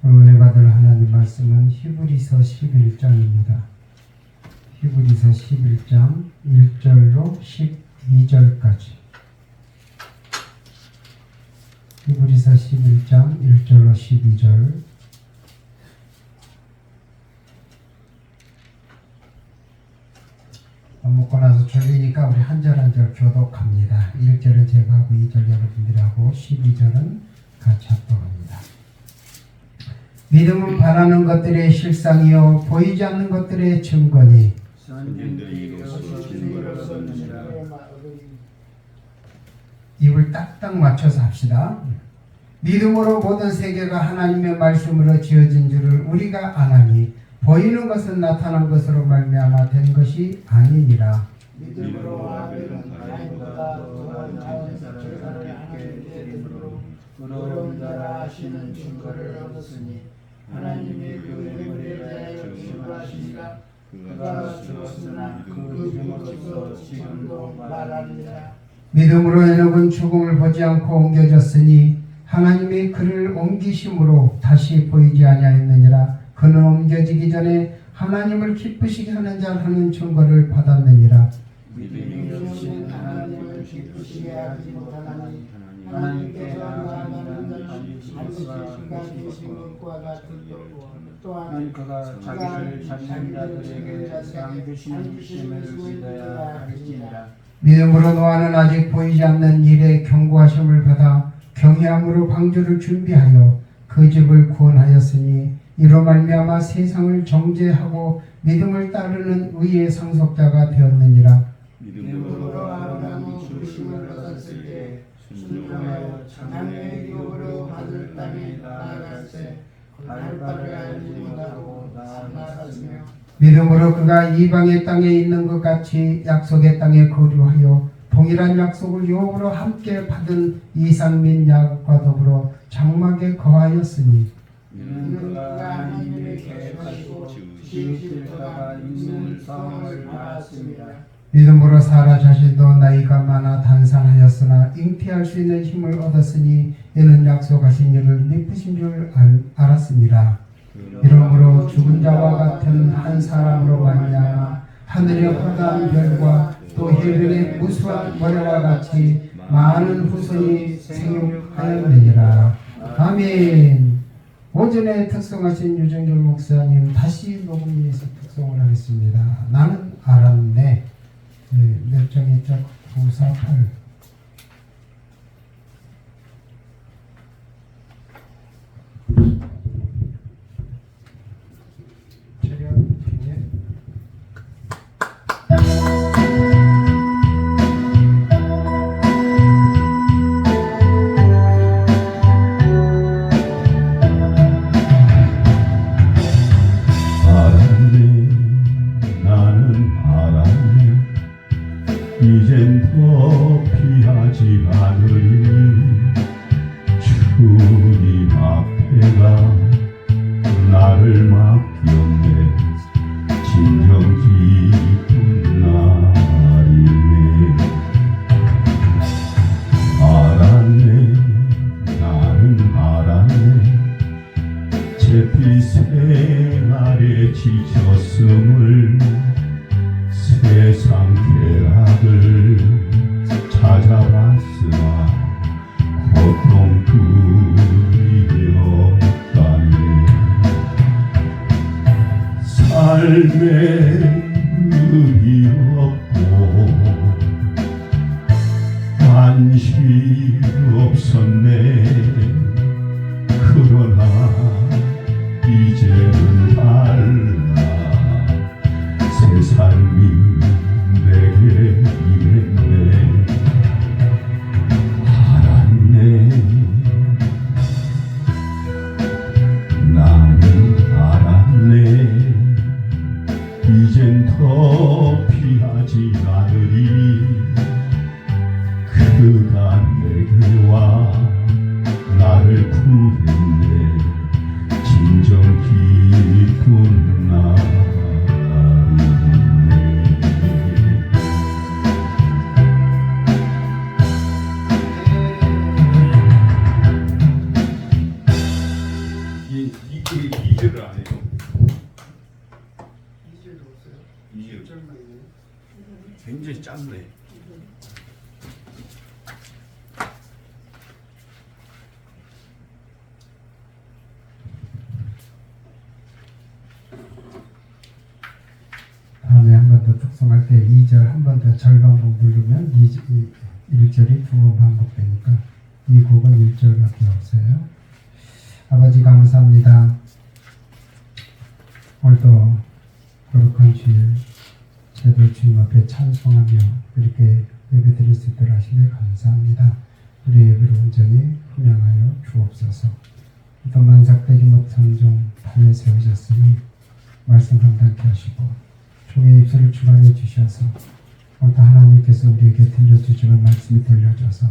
오늘 받을 하나님 말씀은 히브리서 11장입니다. 히브리서 11장 1절로 12절까지. 히브리서 11장 1절로 12절. 먹고 나서 졸리니까 우리 한 절 한 절 교독합니다. 1절은 제가 하고 2절 여러분들이 하고 12절은 같이 합독합니다. 믿음은 바라는 것들의 실상이요 보이지 않는 것들의 증거니 선진들이 이로써 증거를 얻느니라. 입을 딱딱 맞춰서 합시다. 믿음으로 모든 세계가 하나님의 말씀으로 지어진 줄을 우리가 아나니 보이는 것은 나타난 것으로 말미암아 된 것이 아니니라. 믿음으로 아벨은 가인보다 더 나은 제사를 하나님께 드림으로 의로운 자라 하시는 증거를 얻었으니 하나님이 그 인물에 대하여 증거하시니라. 그가 죽었으나 그 믿음으로써 지금도 말하느니라. 믿음으로 에녹은 죽음을 보지 않고 옮겨졌으니 하나님이 그를 옮기심으로 다시 보이지 아니하였느니라. 그는 옮겨지기 전에 하나님을 기쁘시게 하는 자 하는 증거를 받았느니라. 믿음이 없이 하나님을 기쁘시게 하지 못하나니 하나님께 나아가는 반드시 것과 같은 또한 그가 자기를 찾는 자들에게 상 주시는 주심을 믿어야 할지니라. 믿음으로 노아는 아직 보이지 않는 일의 경고하심을 받아 경외함으로 방주를 준비하여 그 집을 구원하였으니 이로 말미암아 세상을 정죄하고 믿음을 따르는 의의 상속자가 되었느니라. 믿음으로 아브라함이 주심을 얻었을 때 순종하여 장래의 기업으로 받을 땅에 나아갈새 갈 바를 알지 못하고 나아갔으며 믿음으로 그가 이방의 땅에 있는 것 같이 약속의 땅에 거류하여 동일한 약속을 유업으로 함께 받은 이삭 및 야곱과 더불어 장막에 거하였으니 이는 그가 하나님의 계획하시고 지으실 자가 있는 성을 알았습니다. 믿음으로 사라 자신도 나이가 많아 단산하였으나 잉태할 수 있는 힘을 얻었으니 이는 약속하신 일을 미쁘신 줄 알았습니다. 이러므로 죽은 자와 같은 한 사람으로 말미암아 하늘의 허다한 별과 또 해변의 무수한 모래와 같이 많은 후손이 생육하였느니라. 아멘. 오전에 특송하신 유정길 목사님 다시 녹음해서 특송을 하겠습니다. 나는 알았네. 몇 장이죠? 948. 이젠 더 피하지 않으리. 주님 앞에가 나를 맡겼네. 진정 기쁜 날이네. 알았네, 나는 알았네. 제피 생활에 지쳤음을, 세상 쾌락을 찾아봤으나 고통뿐이었다네. 삶에 의미 없고 안식 없었네. 그러나 이제는 달라. 새 삶이 내게 임했네. 알았네, 나는 알았네. 이젠 더 피하지 않으리. 그가 내게 와 복송할 때 2절 한 번 더 절반곡 누르면 1절이 두 번 반복되니까 이 곡은 1절밖에 없어요. 아버지 감사합니다. 오늘도 거룩한 주일 제대로 주님 앞에 찬송하며 이렇게 예배드릴 수 있도록 하시네 감사합니다. 우리 예배를 온전히 훈양하여 주옵소서. 또 만삭되지 못한 종 판에 세우셨으니 말씀 감당케 하시고 종의 입술을 주관해 주셔서 오늘도 하나님께서 우리에게 들려주시는 말씀이 들려줘서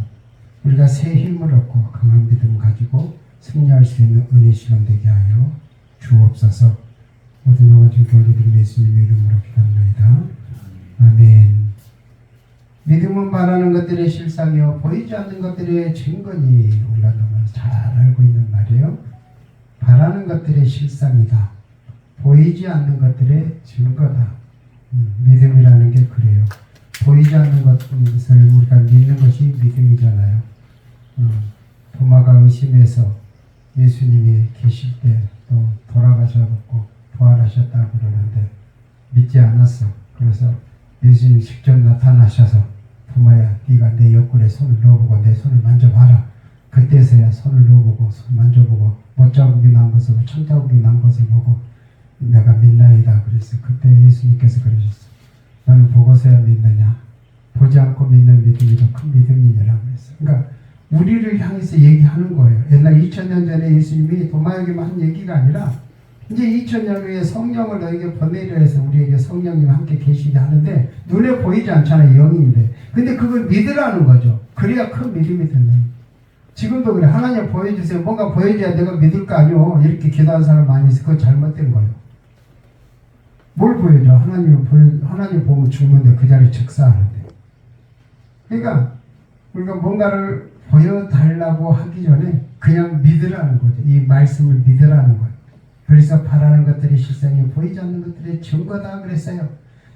우리가 새 힘을 얻고 강한 믿음 가지고 승리할 수 있는 은혜 시간 되게 하여 주옵소서. 모든 영광 주께 올려드리며 예수님의 이름으로 기도합니다. 아멘. 믿음은 바라는 것들의 실상이요 보이지 않는 것들의 증거니 우리가 너무 잘 알고 있는 말이에요. 바라는 것들의 실상이다. 보이지 않는 것들의 증거다. 믿음이라는 게 그래요. 보이지 않는 것을 우리가 믿는 것이 믿음이잖아요. 도마가 의심해서 예수님이 계실 때 또 돌아가셔서 부활하셨다고 그러는데 믿지 않았어. 그래서 예수님이 직접 나타나셔서 도마야 네가 내 옆구리에 손을 넣어보고 내 손을 만져봐라. 그때서야 손을 넣어보고 손 만져보고 못자국이 난 것을 천자국이 난 것을 보고 내가 믿나이다 그랬어. 그때 예수님께서 그러셨어. 너는 보고서야 믿느냐? 보지 않고 믿는 믿음이 더 큰 믿음이냐라고 그랬어. 그러니까 우리를 향해서 얘기하는 거예요. 옛날 2000년 전에 예수님이 도마에게만 한 얘기가 아니라 이제 2000년 후에 성령을 너에게 보내려 해서 우리에게 성령님이 함께 계시게 하는데 눈에 보이지 않잖아요. 영인데. 근데 그걸 믿으라는 거죠. 그래야 큰 믿음이 되는 거예요. 지금도 그래. 하나님 보여주세요. 뭔가 보여줘야 내가 믿을 거 아니오. 이렇게 기도하는 사람 많이 있어. 그건 잘못된 거예요. 뭘 보여줘? 하나님 보면 죽는데 그 자리에 즉사하는데. 그러니까 우리가 뭔가를 보여달라고 하기 전에 그냥 믿으라는 거죠. 이 말씀을 믿으라는 거예요. 그래서 바라는 것들이 실상이 보이지 않는 것들의 증거다 그랬어요.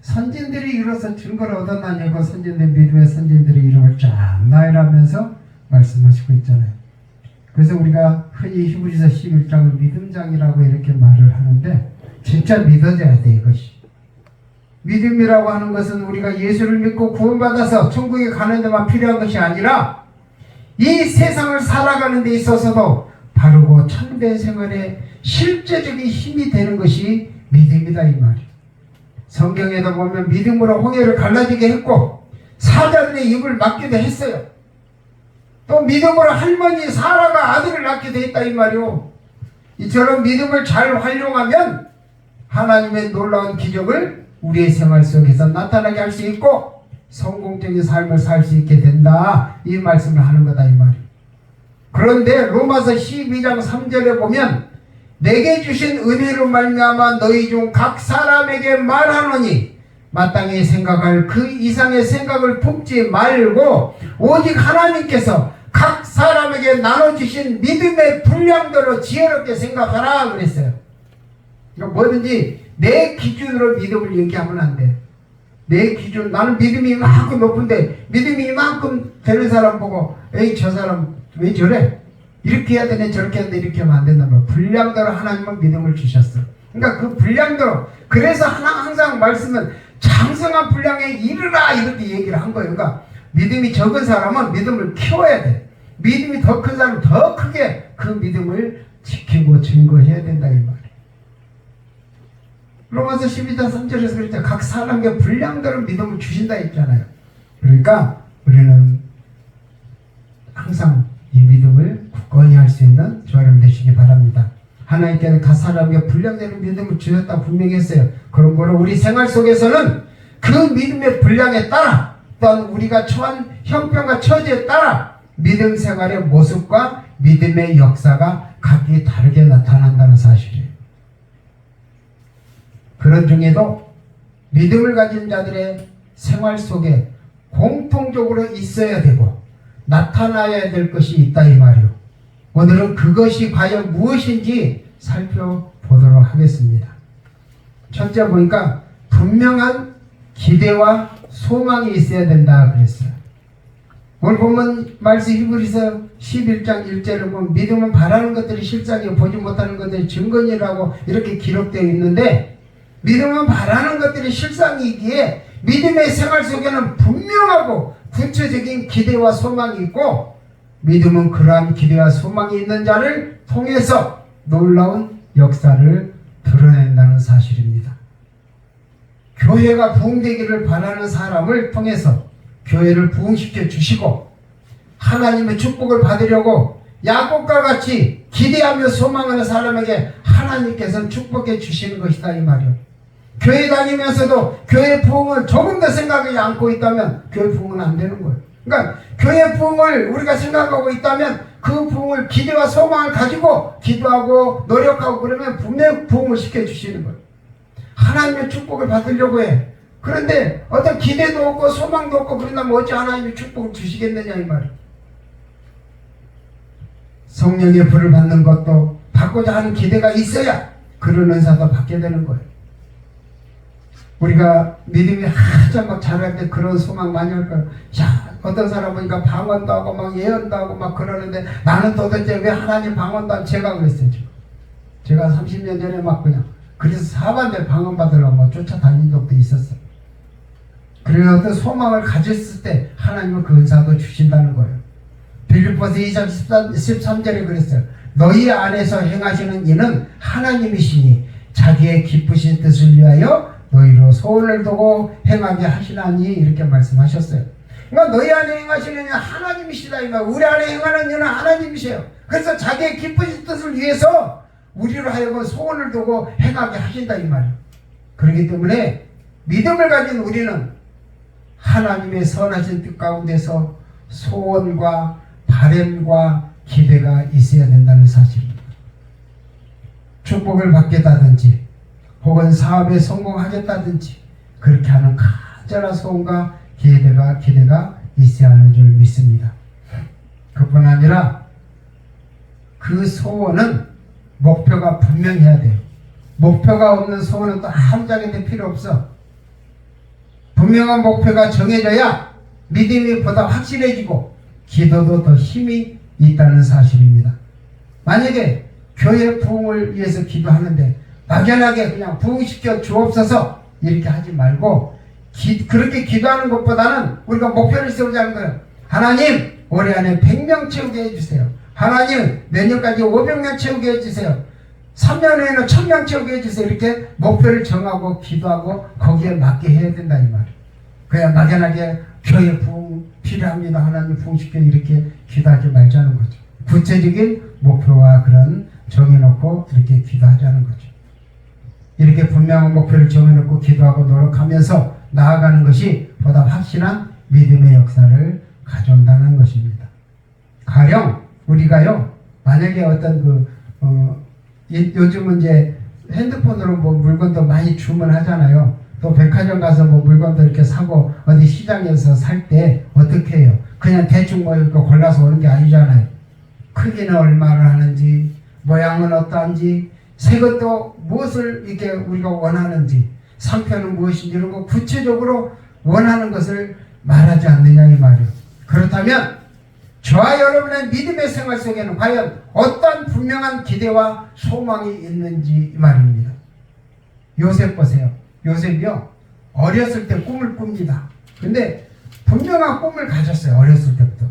선진들이 이뤄서 증거를 얻어나냐고 선진들 믿음의 선진들의 이름을 쫙 나열하면서 말씀하시고 있잖아요. 그래서 우리가 흔히 히브리서 11장을 믿음장이라고 이렇게 말을 하는데 진짜 믿어져야 돼 이것이. 믿음이라고 하는 것은 우리가 예수를 믿고 구원받아서 천국에 가는 데만 필요한 것이 아니라 이 세상을 살아가는 데 있어서도 바르고 참된 생활에 실제적인 힘이 되는 것이 믿음이다 이 말이에요. 성경에도 보면 믿음으로 홍해를 갈라지게 했고 사자들의 입을 막기도 했어요. 또 믿음으로 할머니 사라가 아들을 낳기도 했다 이 말이요. 이처럼 믿음을 잘 활용하면 하나님의 놀라운 기적을 우리의 생활 속에서 나타나게 할 수 있고 성공적인 삶을 살 수 있게 된다 이 말씀을 하는 거다 이 말이에요. 그런데 로마서 12장 3절에 보면 내게 주신 은혜로 말미암아 너희 중 각 사람에게 말하노니 마땅히 생각할 그 이상의 생각을 품지 말고 오직 하나님께서 각 사람에게 나눠주신 믿음의 분량대로 지혜롭게 생각하라 그랬어요. 그러니까 뭐든지 내 기준으로 믿음을 얘기하면 안 돼. 내 기준, 나는 믿음이 이만큼 높은데 믿음이 이만큼 되는 사람 보고 에이 저 사람 왜 저래? 이렇게 해야 되네 저렇게 해야 돼 이렇게 하면 안 된단 말이야. 분량대로 하나님은 믿음을 주셨어. 그러니까 그 분량대로 그래서 항상 말씀은 장성한 분량에 이르라 이렇게 얘기를 한 거예요. 그러니까 믿음이 적은 사람은 믿음을 키워야 돼. 믿음이 더 큰 사람은 더 크게 그 믿음을 지키고 증거해야 된다 이 말이에요. 로마서 12장 3절에서 그랬죠. 각 사람에게 분량대로 믿음을 주신다 했잖아요. 그러니까 우리는 항상 이 믿음을 굳건히 할 수 있는 저와 여러분 되시기 바랍니다. 하나님께는 각 사람에게 분량대로 믿음을 주셨다 분명히 했어요. 그런 거로 우리 생활 속에서는 그 믿음의 분량에 따라 또한 우리가 처한 형편과 처지에 따라 믿음 생활의 모습과 믿음의 역사가 각기 다르게 나타난다는 사실이에요. 그런 중에도 믿음을 가진 자들의 생활 속에 공통적으로 있어야 되고 나타나야 될 것이 있다 이 말이요. 오늘은 그것이 과연 무엇인지 살펴보도록 하겠습니다. 첫째 보니까 분명한 기대와 소망이 있어야 된다 그랬어요. 오늘 보면 말씀 히브리서 11장 1절을 보면 믿음은 바라는 것들이 실상이요 보지 못하는 것들이 증거니라고 이렇게 기록되어 있는데 믿음은 바라는 것들이 실상이기에 믿음의 생활 속에는 분명하고 구체적인 기대와 소망이 있고, 믿음은 그러한 기대와 소망이 있는 자를 통해서 놀라운 역사를 드러낸다는 사실입니다. 교회가 부흥되기를 바라는 사람을 통해서 교회를 부흥시켜 주시고, 하나님의 축복을 받으려고 야곱과 같이 기대하며 소망하는 사람에게 하나님께서는 축복해 주시는 것이다 이 말이요. 교회 다니면서도 교회 부흥을 조금 더 생각하지 않고 있다면 교회 부흥은 안 되는 거예요. 그러니까 교회 부흥을 우리가 생각하고 있다면 그 부흥을 기대와 소망을 가지고 기도하고 노력하고 그러면 분명히 부흥을 시켜주시는 거예요. 하나님의 축복을 받으려고 해. 그런데 어떤 기대도 없고 소망도 없고 그런다면 어찌 하나님이 축복을 주시겠느냐 이 말이에요. 성령의 불을 받는 것도 받고자 하는 기대가 있어야 그런 은사도 받게 되는 거예요. 우리가 믿음이 한참 막 잘할 때 그런 소망 많이 할까요? 야, 어떤 사람 보니까 방언도 하고 막 예언도 하고 막 그러는데 나는 도대체 왜 하나님 방언도 안 제가 그랬어요. 제가 30년 전에 막 그냥 그래서 사반대 방언 받으려고 막 쫓아다닌 적도 있었어요. 그래서 어떤 소망을 가졌을 때 하나님은 그 은사도 주신다는 거예요. 빌립보서 2장 13절에 그랬어요. 너희 안에서 행하시는 이는 하나님이시니 자기의 기쁘신 뜻을 위하여 너희로 소원을 두고 행하게 하시나니 이렇게 말씀하셨어요. 그러니까 너희 안에 행하시는 이는 하나님이시다 이 말. 우리 안에 행하는 이는 하나님이세요. 그래서 자기의 기쁘신 뜻을 위해서 우리로 하여금 소원을 두고 행하게 하신다 이 말이에요. 그렇기 때문에 믿음을 가진 우리는 하나님의 선하신 뜻 가운데서 소원과 바램과 기대가 있어야 된다는 사실입니다. 축복을 받겠다든지 혹은 사업에 성공하겠다든지 그렇게 하는 간절한 소원과 기대가 있어야 하는 줄 믿습니다. 그뿐 아니라 그 소원은 목표가 분명해야 돼요. 목표가 없는 소원은 또 아무짝에 될 필요 없어. 분명한 목표가 정해져야 믿음이 보다 확실해지고 기도도 더 힘이 있다는 사실입니다. 만약에 교회 부흥을 위해서 기도하는데 막연하게 그냥 부흥시켜 주옵소서 이렇게 하지 말고 그렇게 기도하는 것보다는 우리가 목표를 세우자는 거예요. 하나님 올해 안에 100명 채우게 해주세요. 하나님 내년까지 500명 채우게 해주세요. 3년 후에는 1000명 채우게 해주세요. 이렇게 목표를 정하고 기도하고 거기에 맞게 해야 된다 이 말이에요. 그냥 막연하게 교회 부흥 필요합니다. 하나님 부흥시켜 이렇게 기도하지 말자는 거죠. 구체적인 목표와 그런 정해놓고 이렇게 기도하자는 거죠. 이렇게 분명한 목표를 정해놓고 기도하고 노력하면서 나아가는 것이 보다 확실한 믿음의 역사를 가져온다는 것입니다. 가령 우리가요 만약에 어떤 요즘은 이제 핸드폰으로 뭐 물건도 많이 주문하잖아요. 또 백화점 가서 뭐 물건도 이렇게 사고 어디 시장에서 살 때 어떻게 해요? 그냥 대충 뭐 이거 골라서 오는 게 아니잖아요. 크기는 얼마를 하는지, 모양은 어떠한지, 색은 무엇을 이렇게 우리가 원하는지, 상표는 무엇인지 이런 거 구체적으로 원하는 것을 말하지 않느냐 이 말이에요. 그렇다면 저와 여러분의 믿음의 생활 속에는 과연 어떤 분명한 기대와 소망이 있는지 이 말입니다. 요셉 보세요. 요셉이요 어렸을 때 꿈을 꿉니다. 근데 분명한 꿈을 가졌어요. 어렸을 때부터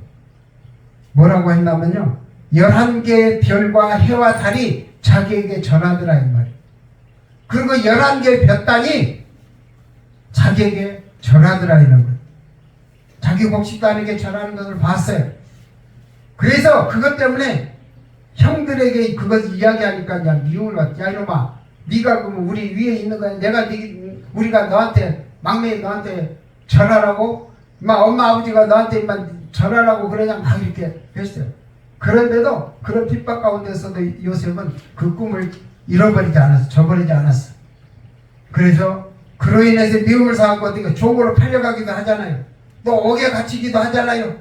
뭐라고 했냐면요 11개의 별과 해와 달이 자기에게 전하더라 이 말이에요. 그리고 11개의 볕단이 자기에게 전하더라 이런 거예요. 자기 곡식단에게 전하는 것을 봤어요. 그래서 그것 때문에 형들에게 그것을 이야기하니까 그냥 미움을 받지. 야 이놈아 네가 그러면 우리 위에 있는 거야. 우리가 너한테 막내 너한테 전하라고 엄마 아버지가 너한테 전하라고 그러냐 막 이렇게 했어요. 그런데도 그런 핍박 가운데서도 요셉은 그 꿈을 잃어버리지 않았어. 저버리지 않았어. 그래서 그로 인해서 미움을 사갖고 어떻게 종으로 팔려가기도 하잖아요. 또 옥에 갇히기도 하잖아요.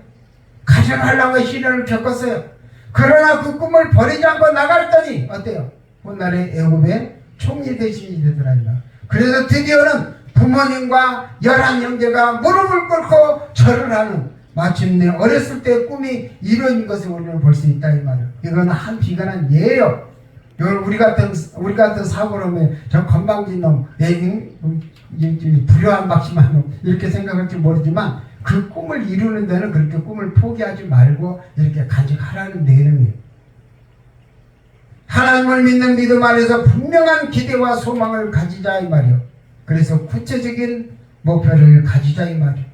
가정하려고 시련을 겪었어요. 그러나 그 꿈을 버리지 않고 나갔더니 어때요? 훗날에 애굽의 총리 대신이 되더랍니다. 그래서 드디어는 부모님과 11형제가 무릎을 꿇고 절을 하는 마침내 어렸을 때 꿈이 이루어진 것을 우리는 볼 수 있다 이 말이에요. 이거는 한 비관한 예예요. 우리 같은 사고로 하면 저 건방진 놈, 이제 불효한 막심한 놈 이렇게 생각할지 모르지만 그 꿈을 이루는 데는 그렇게 꿈을 포기하지 말고 이렇게 간직하라는 내용이에요. 하나님을 믿는 믿음 안에서 분명한 기대와 소망을 가지자 이 말이요. 그래서 구체적인 목표를 가지자 이 말이요.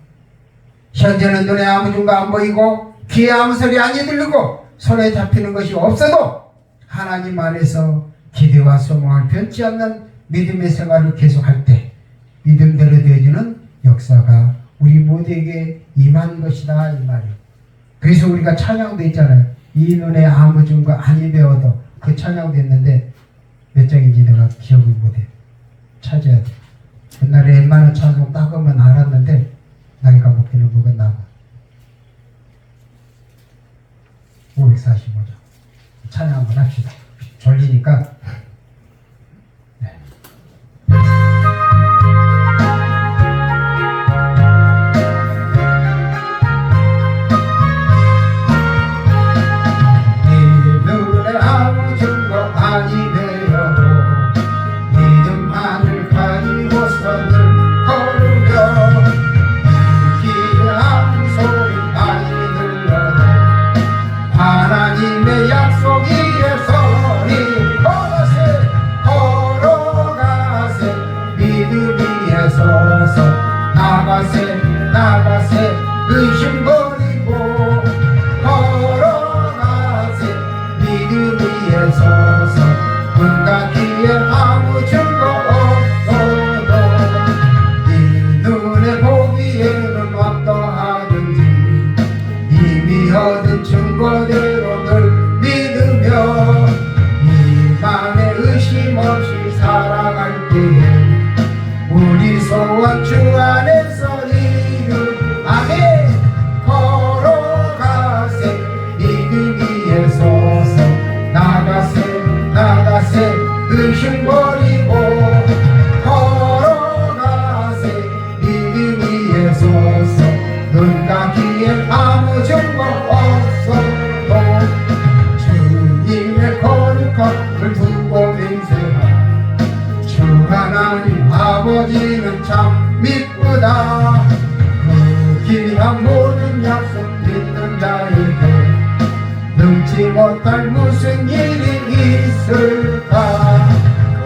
현재는 눈에 아무 증거 안 보이고 귀에 아무 소리 안 들리고 손에 잡히는 것이 없어도 하나님 안에서 기대와 소망을 변치 않는 믿음의 생활을 계속할 때 믿음대로 되어지는 역사가 우리 모두에게 임한 것이다 이 말이에요. 그래서 우리가 찬양도 있잖아요. 이 눈에 아무 증거 아니 배워도 그 찬양도 있는데 몇 장인지 내가 기억을 못해. 찾아야 돼. 옛날에 웬만한 찬송 따가면 알았는데 나이가 먹기는 뭐가 나고 545장 찬양 한번 합시다. 졸리니까 네. 이 눈에 아무 증거 아니 되어도 믿음만을 가지고서 늘 걸으며 귀에 아무 소리 많이 들려도 하나님의 약속 위에 서리 걸어가세 믿음 위에 서서 나가세 의심 버리고 걸어가세 믿음 위에 서서 눈과 귀에 아무 증거 없어도 이 눈에 보기에는 어떠하든지 이미 얻은 증거대로 늘 믿으며 이 맘에 의심 없이 살아갈 때에 우리 소원 주 안에서 이루 아멘 걸어가세 믿음 위에 서서 나가세 의심 버리고 걸어가세 믿음 위에 서서 눈과 귀에 아무 증거 없어도 주님의 거룩함을 두고 맹세하 주 하나님 아버지는 참 미쁘다 그 귀한 모든 약속 믿는 자에게 능치 못할 무슨 일이 있을까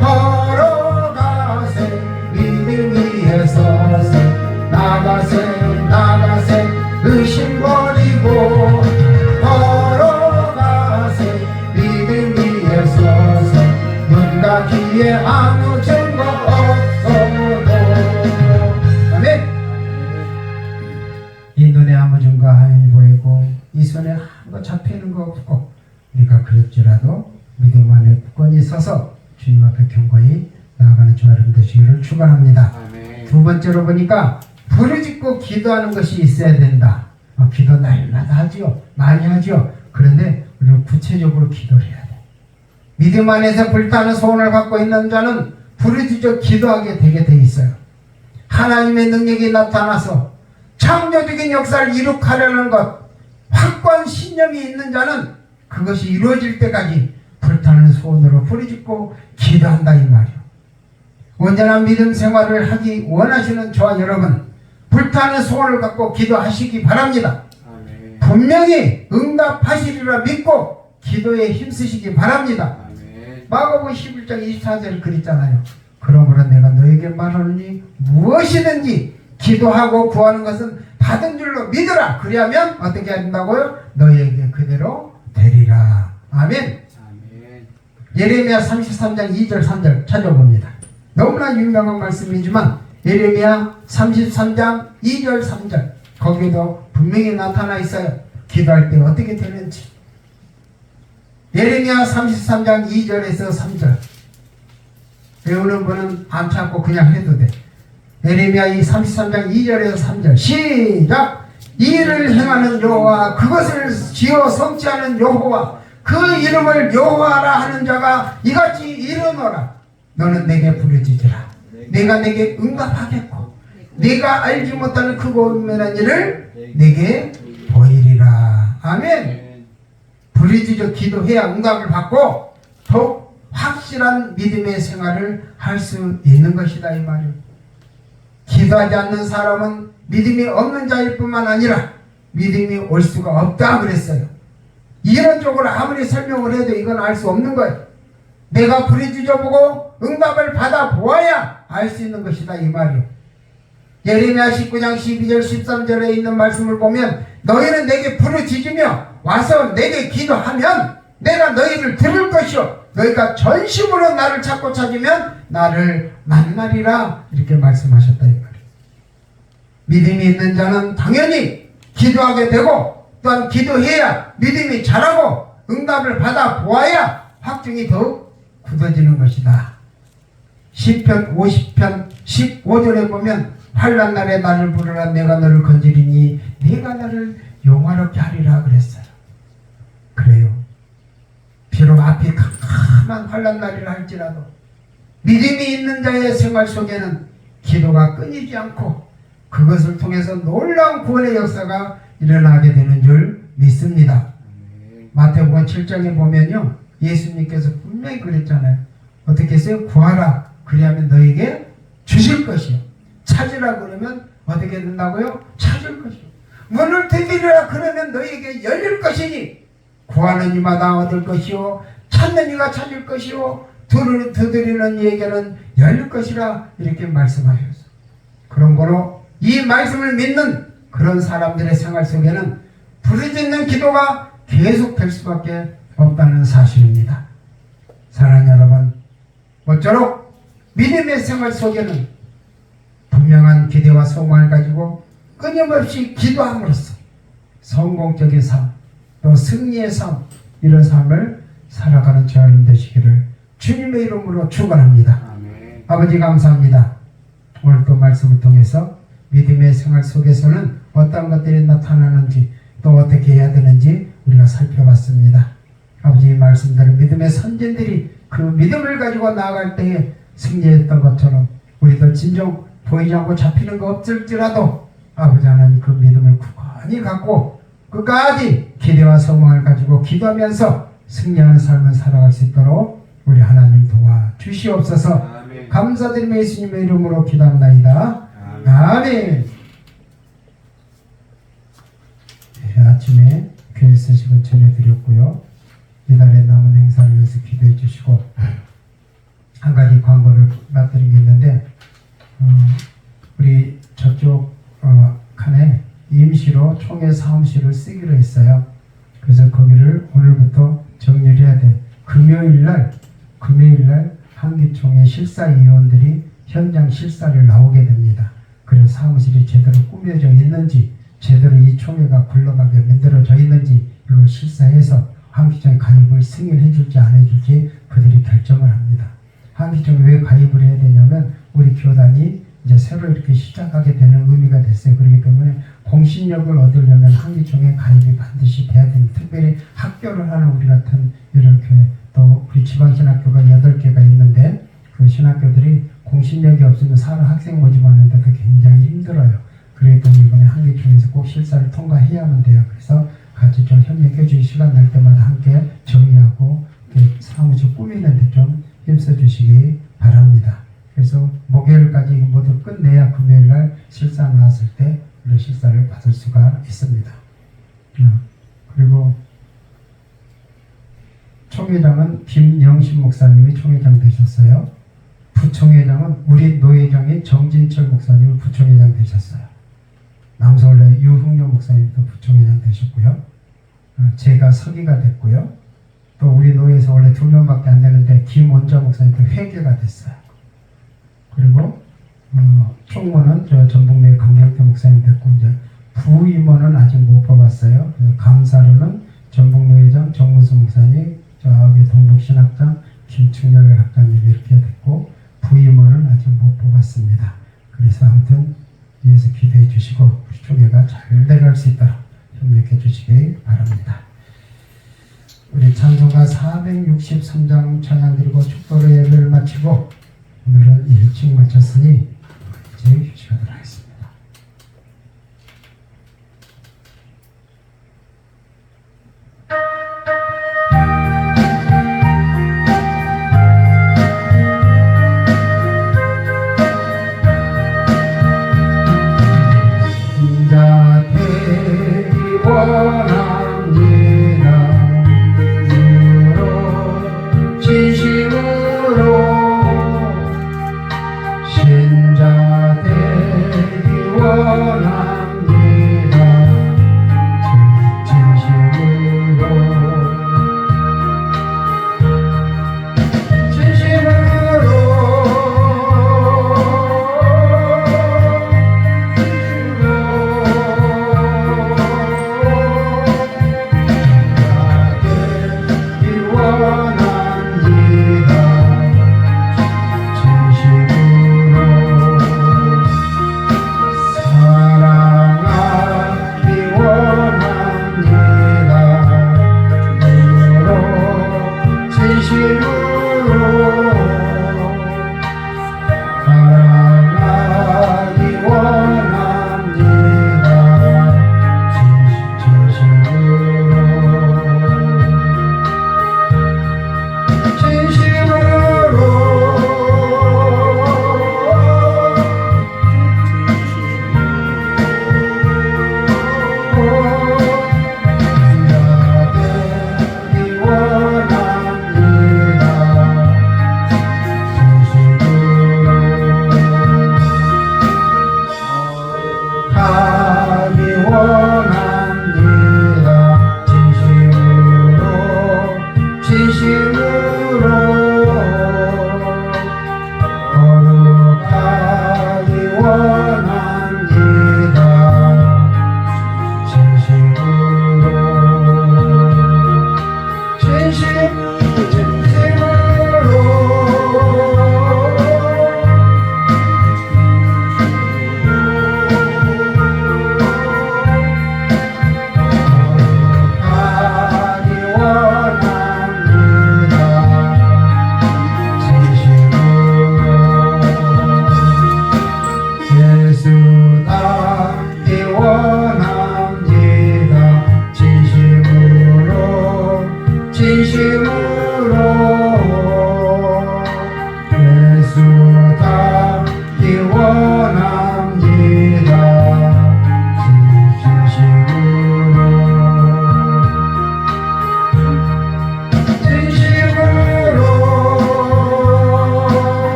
걸어가세 믿음 위에 서서 나가세 의심 버리고 걸어가세 믿음 위에 서서 눈과 귀에 아무 증거 없어도 아멘. 이 눈에 아무 증거 안 보이고 이 손에 아무 잡히는 거 없고 우리가 그럴지라도 믿음 안에 굳건히 서서 주님 앞에 경고히 나아가는 주 여러분 되시기를 축원합니다. 두 번째로 보니까 부르짖고 기도하는 것이 있어야 된다. 기도 날마다 하지요. 많이 하지요. 그런데 우리는 구체적으로 기도를 해야 돼. 믿음 안에서 불타는 소원을 갖고 있는 자는 부르짖어 기도하게 되게 돼 있어요. 하나님의 능력이 나타나서 창조적인 역사를 이룩하려는 것, 확고한 신념이 있는 자는 그것이 이루어질 때까지 불타는 소원으로 부르짖고 기도한다 이 말이요. 온전한 믿음 생활을 하기 원하시는 저와 여러분, 불타는 소원을 갖고 기도하시기 바랍니다. 아멘. 분명히 응답하시리라 믿고 기도에 힘쓰시기 바랍니다. 아멘. 마가복음 11장 24절 그랬잖아요. 그러므로 내가 너에게 말하노니 무엇이든지 기도하고 구하는 것은 받은 줄로 믿으라. 그리하면 어떻게 한다고요? 너에게 그대로 되리라. 아멘. 아멘. 예레미야 33장 2절 3절 찾아봅니다. 너무나 유명한 말씀이지만 예레미야 33장 2절 3절 거기에도 분명히 나타나 있어요. 기도할 때 어떻게 되는지. 예레미야 33장 2절에서 3절 외우는 분은 안 찾고 그냥 해도 돼. 예레미야 33장 2절에서 3절 시작. 이를 행하는 여호와 그것을 지어 성취하는 여호와 그 이름을 여호와라 하는 자가 이같이 이르노라. 너는 내게 부르짖으라. 내가 내게 응답하겠고 네가 알지 못하는 크고 은밀한 일을 내게 보이리라. 아멘. 부르짖어 기도해야 응답을 받고 더욱 확실한 믿음의 생활을 할 수 있는 것이다 이 말이에요. 기도하지 않는 사람은 믿음이 없는 자일 뿐만 아니라 믿음이 올 수가 없다 그랬어요. 이론적으로 아무리 설명을 해도 이건 알 수 없는 거예요. 내가 부르짖어보고 응답을 받아보아야 알 수 있는 것이다 이 말이요. 예레미야 19장 12절 13절에 있는 말씀을 보면 너희는 내게 부르짖으며 와서 내게 기도하면 내가 너희를 들을 것이요 너희가 전심으로 나를 찾고 찾으면 나를 만나리라 이렇게 말씀하셨다 이 말이에요. 믿음이 있는 자는 당연히 기도하게 되고 또한 기도해야 믿음이 자라고 응답을 받아보아야 확증이 더욱 굳어지는 것이다. 시편 50편 15절에 보면 환난 날에 나를 부르라 내가 너를 건지리니 네가 나를 영화롭게 하리라 그랬어요. 그래요. 비록 앞이 캄캄한 환난 날이라 할지라도 믿음이 있는 자의 생활 속에는 기도가 끊이지 않고 그것을 통해서 놀라운 구원의 역사가 일어나게 되는 줄 믿습니다. 마태복음 7장에 보면요 예수님께서 분명히 그랬잖아요. 어떻게 했어요? 구하라 그리하면 너에게 주실 것이요 찾으라 그러면 어떻게 된다고요? 찾을 것이요 문을 두드리라 그러면 너에게 열릴 것이니 구하는 이마다 얻을 것이요 찾는 이가 찾을 것이요 두드리는 이에게는 열릴 것이라 이렇게 말씀하셨어요. 그런 거로 이 말씀을 믿는 그런 사람들의 생활 속에는 부르짖는 기도가 계속될 수밖에 없다는 사실입니다. 사랑하는 여러분, 모쪼록 믿음의 생활 속에는 분명한 기대와 소망을 가지고 끊임없이 기도함으로써 성공적인 삶, 또 승리의 삶, 이런 삶을 살아가는 저여러분 되시기를 주님의 이름으로 축원합니다. 아멘. 아버지 감사합니다. 오늘 또 말씀을 통해서 믿음의 생활 속에서는 어떤 것들이 나타나는지 또 어떻게 해야 되는지 우리가 살펴봤습니다. 아버지 이 말씀대로 믿음의 선진들이 그 믿음을 가지고 나아갈 때에 승리했던 것처럼 우리도 진정 보이지 않고 잡히는 거 없을지라도 아버지 하나님 그 믿음을 굳건히 갖고 끝까지 기대와 소망을 가지고 기도하면서 승리하는 삶을 살아갈 수 있도록 우리 하나님 도와주시옵소서. 아멘. 감사드리며 예수님의 이름으로 기도합니다. 아멘. 네, 아침에 교회 소식은 전해드렸고요. 이달에 남은 행사를 위해서 기도해 주시고 한 가지 광고를 말씀드린 게 있는데 우리 저쪽 칸에 임시로 총회 사무실을 쓰기로 했어요. 그래서 거기를 오늘부터 정리를 해야 돼. 금요일날 한기총회 실사위원들이 현장 실사를 나오게 됩니다. 그래서 사무실이 제대로 꾸며져 있는지 제대로 이 총회가 굴러가게 만들어져 있는지 이걸 실사해서 한기총회 가입을 승인해 줄지 안 해줄지 그들이 결정을 합니다. 한기총회 왜 가입을 해야 되냐면 우리 교단이 이제 새로 이렇게 시작하게 되는 의미가 됐어요. 그렇기 때문에 공신력을 얻으려면 한기총회 가입이 반드시 돼야 됩니다. 특별히 학교를 하는 우리 같은 이런 교회 또 우리 지방신학교가 8개가 있는데 그 신학교들이 공신력이 없으면 사람 학생 모집하는데도 굉장히 힘들어요. 그렇기 때문에 이번에 한기총회에서 꼭 실사를 통과해야만 돼요. 그래서 같이 좀 협력해 주시 시간 날 때마다 함께 정리하고 사무실 꾸미는데 좀 힘써 주시기 바랍니다. 그래서 목요일까지 모두 끝내야 금요일날 실사 나왔을 때 우리 실사를 받을 수가 있습니다. 그리고 총회장은 김영신 목사님이 총회장 되셨어요. 부총회장은 우리 노회장인 정진철 목사님이 부총회장 되셨어요. 남서울의 유흥료 목사님도 부총회장 되셨고요. 제가 서기가 됐고요. 또 우리 노회에서 원래 2명밖에 안 되는데 김원자 목사님도 회계가 됐어요. 그리고 총무는 저 전북내 강경태 목사님 됐고 이제 부임원은 아직 못 뽑았어요. 그래서 감사로는 전북노회장 정문수 목사님, 저기 동북신학장 김충렬 학장님 이렇게 됐고 부임원은 아직 못 뽑았습니다. 그래서 아무튼 위에서 기도해 주시고 우리 총회가 잘 돼갈 수 있도록 협력해 주시기 바랍니다. 우리 찬송가 463장 찬양 드리고 축도로 예배를 마치고 오늘은 일찍 마쳤으니 이제 휴식하도록 하겠습니다.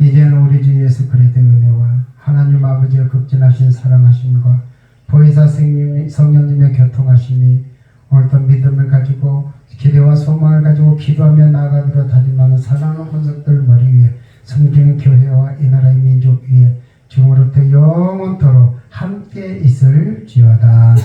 이제는 우리 주 예수 그리스도의 은혜와 하나님 아버지의 극진하신 사랑하심과 보혜사 성령님의 교통하심이 오늘도 믿음을 가지고 기대와 소망을 가지고 기도하며 나아가기로 다짐하는 사랑하는 권속들 머리 위에 섬기는 교회와 이 나라의 민족 위에 지금으로부터 영원토록 함께 있을지어다.